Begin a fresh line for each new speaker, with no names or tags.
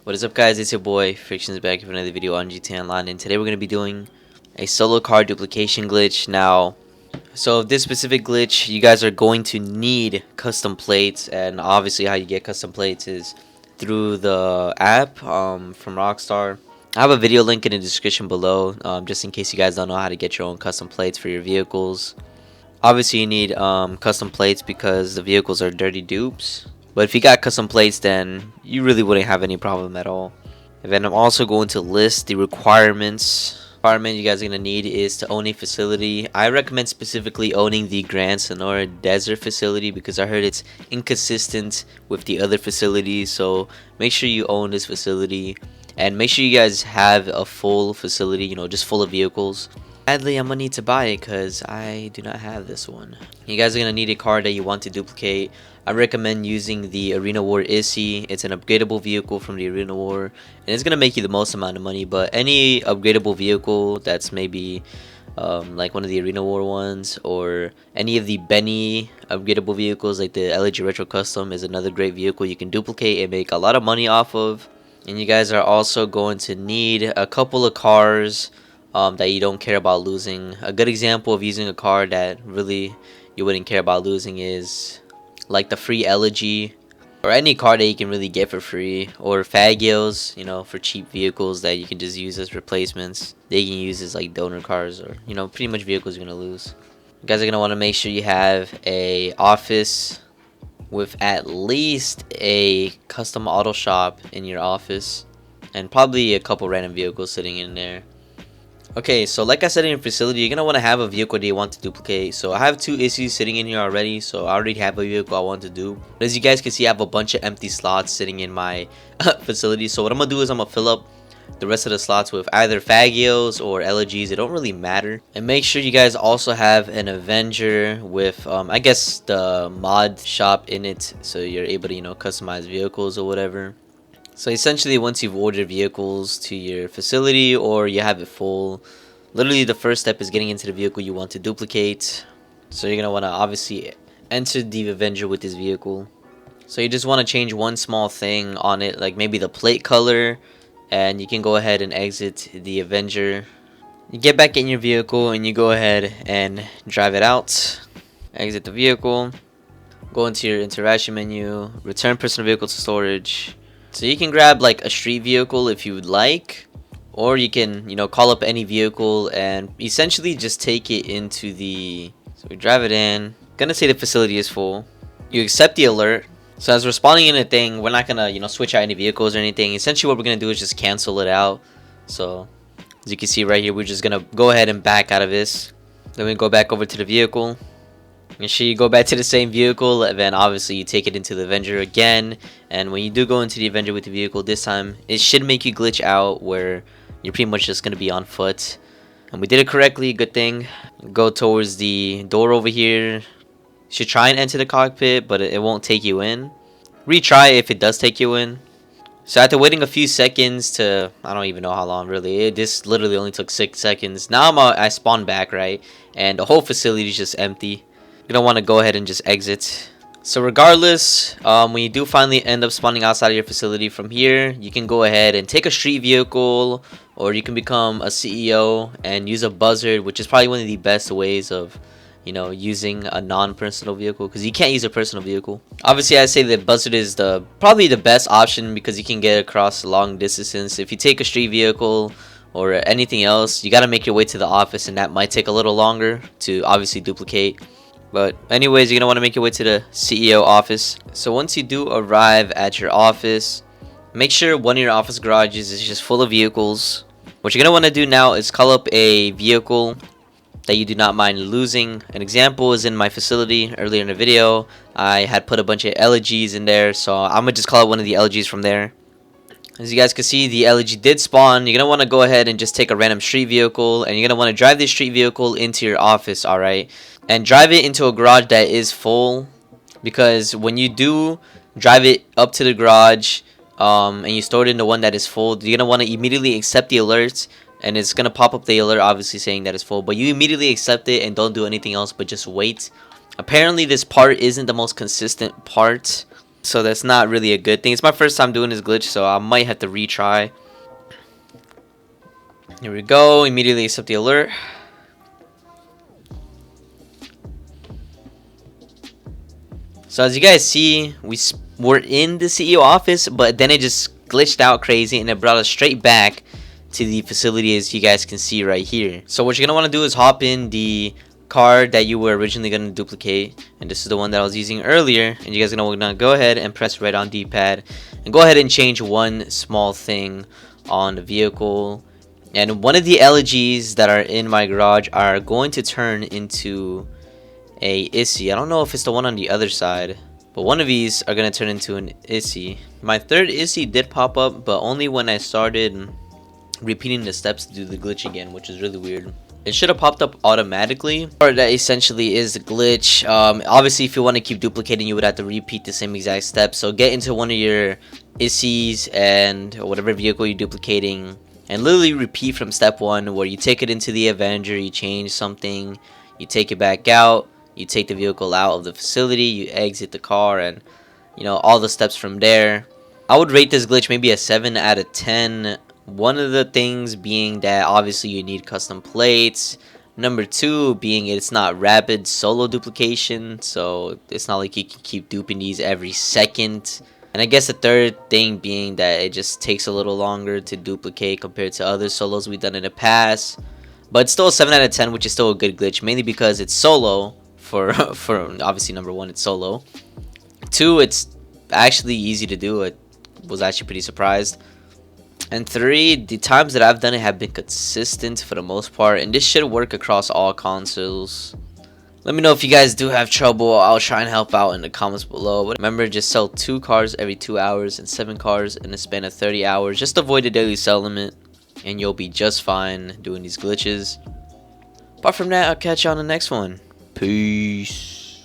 What is up, guys? It's your boy Friction's back with another video on GTA Online, and today we're going to be doing a solo car duplication glitch. Now, so this specific glitch, you guys are going to need custom plates, and obviously how you get custom plates is through the app from Rockstar. I have a video link in the description below, just in case you guys don't know how to get your own custom plates for your vehicles. Obviously you need custom plates because the vehicles are dirty dupes. But if you got custom plates, then you really wouldn't have any problem at all. And then I'm also going to list the requirements. Requirement you guys are going to need is to own a facility. I recommend specifically owning the Grand Senora Desert Facility because I heard it's inconsistent with the other facilities. So make sure you own this facility. And make sure you guys have a full facility, you know, just full of vehicles. Sadly, I'm gonna need to buy it because I do not have this one. You guys are gonna need a car that you want to duplicate. I recommend using the Arena War Issy. It's an upgradable vehicle from the Arena War, and it's gonna make you the most amount of money. But any upgradable vehicle that's maybe like one of the Arena War ones, or any of the Benny upgradable vehicles like the Elegy Retro Custom is another great vehicle you can duplicate and make a lot of money off of. And you guys are also going to need a couple of cars that you don't care about losing. A good example of using a car that really you wouldn't care about losing is like the free elegy, or any car that you can really get for free, or Fagios, you know, for cheap vehicles that you can just use as replacements. They can use as like donor cars, or you know, pretty much vehicles you're gonna lose. You guys are gonna want to make sure you have a office with at least a custom auto shop in your office, and probably a couple random vehicles sitting in there. Okay, so like I said, in your facility, you're gonna want to have a vehicle that you want to duplicate. So I have two issues sitting in here already, so I already have a vehicle I want to do. But as you guys can see, I have a bunch of empty slots sitting in my facility. So what I'm gonna do is I'm gonna fill up the rest of the slots with either Fagios or elegies. It don't really matter. And make sure you guys also have an Avenger with I guess the mod shop in it, so you're able to, you know, customize vehicles or whatever. So essentially, once you've ordered vehicles to your facility or you have it full, literally the first step is getting into the vehicle you want to duplicate. So you're going to want to obviously enter the Avenger with this vehicle. So you just want to change one small thing on it, like maybe the plate color, and you can go ahead and exit the Avenger. You get back in your vehicle and you go ahead and drive it out. Exit the vehicle. Go into your interaction menu. Return personal vehicle to storage. So you can grab like a street vehicle if you would like, or you can, you know, call up any vehicle and essentially just take it into the, so we drive it in. Gonna say the facility is full. You accept the alert. So as we're spawning in a thing, we're not gonna, you know, switch out any vehicles or anything. Essentially what we're gonna do is just cancel it out. So as you can see right here, we're just gonna go ahead and back out of this. Then we go back over to the vehicle. Make sure you go back to the same vehicle, and then obviously you take it into the Avenger again. And when you do go into the Avenger with the vehicle this time, it should make you glitch out where you're pretty much just going to be on foot. And we did it correctly, good thing. Go towards the door over here. You should try and enter the cockpit, but it won't take you in. Retry if it does take you in. So after waiting a few seconds to, I don't even know how long really, this literally only took 6 seconds. Now I spawned back, right? And the whole facility is just empty. You're gonna want to go ahead and just exit. So regardless, when you do finally end up spawning outside of your facility from here, you can go ahead and take a street vehicle, or you can become a CEO and use a buzzard, which is probably one of the best ways of, you know, using a non-personal vehicle, because you can't use a personal vehicle. Obviously, I say that buzzard is probably the best option because you can get across long distances. If you take a street vehicle or anything else, you got to make your way to the office, and that might take a little longer to obviously duplicate. But anyways, you're going to want to make your way to the CEO office. So once you do arrive at your office, make sure one of your office garages is just full of vehicles. What you're going to want to do now is call up a vehicle that you do not mind losing. An example is in my facility earlier in the video. I had put a bunch of elegies in there, so I'm going to just call out one of the elegies from there. As you guys can see, the elegy did spawn. You're going to want to go ahead and just take a random street vehicle, and you're going to want to drive this street vehicle into your office, alright? And drive it into a garage that is full, because when you do drive it up to the garage and you store it into one that is full, you're going to want to immediately accept the alerts, and it's going to pop up the alert obviously saying that it's full, but you immediately accept it and don't do anything else but just wait. Apparently this part isn't the most consistent part, So that's not really a good thing. It's my first time doing this glitch, so I might have to retry. Here we go. Immediately accept the alert. So as you guys see, we're in the CEO office, but then it just glitched out crazy and it brought us straight back to the facility, as you guys can see right here. So what you're gonna want to do is hop in the card that you were originally gonna duplicate, and this is the one that I was using earlier, and you guys are gonna go ahead and press right on D-pad and go ahead and change one small thing on the vehicle. And one of the elegies that are in my garage are going to turn into a issy. I don't know if it's the one on the other side, but one of these are going to turn into an issy. My third issy did pop up, but only when I started repeating the steps to do the glitch again, which is really weird. It should have popped up automatically, or that essentially is the glitch. Obviously, if you want to keep duplicating, you would have to repeat the same exact steps. So get into one of your issys and whatever vehicle you're duplicating, and literally repeat from step 1, where you take it into the Avenger, you change something, you take it back out, you take the vehicle out of the facility, you exit the car, and you know, all the steps from there. I would rate this glitch maybe a 7 out of 10. One of the things being that obviously you need custom plates. Number 2 being it's not rapid solo duplication, so it's not like you can keep duping these every second. And I guess the third thing being that it just takes a little longer to duplicate compared to other solos we've done in the past. But it's still a 7 out of 10, which is still a good glitch, mainly because it's solo. For obviously, number 1, it's solo. 2, it's actually easy to do. I was actually pretty surprised. And 3, the times that I've done it have been consistent for the most part, and this should work across all consoles. Let me know if you guys do have trouble. I'll try and help out in the comments below. But remember, just sell 2 cars every 2 hours and 7 cars in a span of 30 hours. Just avoid the daily sell limit, and you'll be just fine doing these glitches. Apart from that, I'll catch you on the next one. Peace.